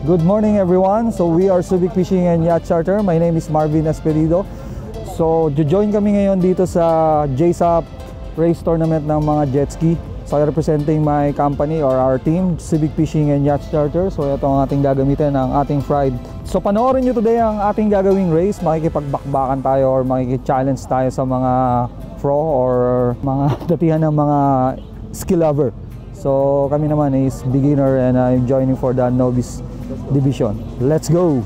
Good morning everyone. So we are Subic Fishing and Yacht Charter. My name is Marvin Esperido. So join kami ngayon dito sa JSAP race tournament ng mga jetski. So representing my company or our team, Subic Fishing and Yacht Charter. So ito ang ating gagamitin ng ating fried. So panoorin nyo today ang ating gagawing race. Makikipagbakbakan tayo or makikich-challenge tayo sa mga pro or mga datihan ng mga skill lover. So kami naman is beginner and I'm joining for the novice division. Let's go!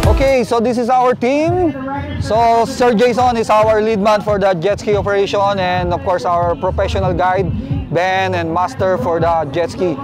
Okay, so this is our team. So Sir Jason is our lead man for the jet ski operation, and of course our professional guide Ben and master for the jet ski.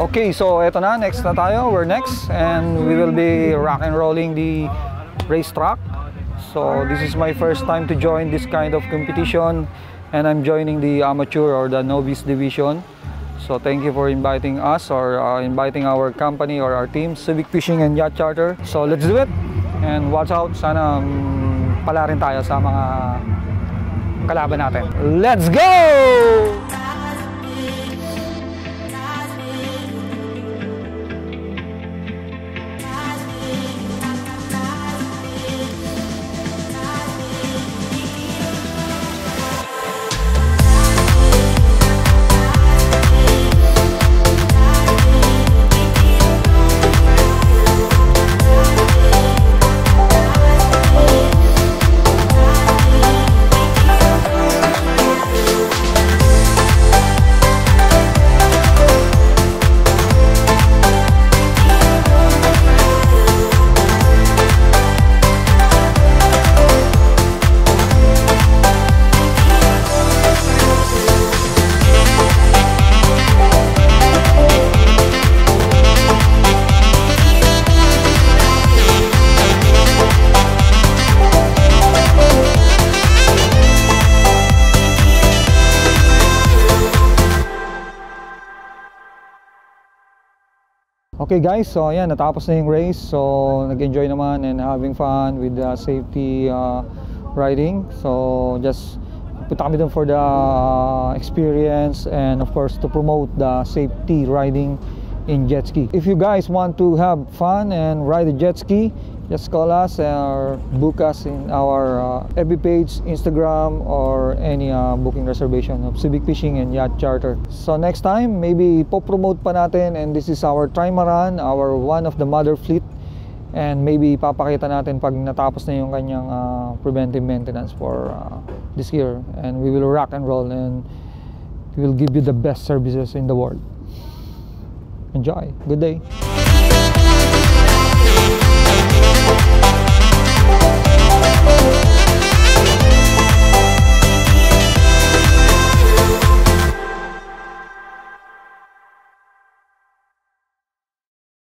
Okay, so eto na, next na tayo. We're next and we will be rock and rolling the racetrack. So this is my first time to join this kind of competition, and I'm joining the amateur or the novice division. So thank you for inviting us or inviting our company or our team, Subic Fishing and Yacht Charter. So let's do it and watch out. Sana pala rin tayo sa mga kalaban natin. Let's go! Okay guys, so ayan, natapos na yung race. So nag-enjoy naman and having fun with the safety riding. So just punta kami dun for the experience and of course to promote the safety riding in jet ski. If you guys want to have fun and ride a jet ski, just call us or book us in our FB page, Instagram, or any booking reservation of Subic Fishing and Yacht Charter. So next time, maybe po-promote pa natin, and this is our trimaran, our one of the mother fleet, and maybe papakita natin pag natapos na yung kanyang preventive maintenance for this year, and we will rock and roll and we will give you the best services in the world. Enjoy. Good day.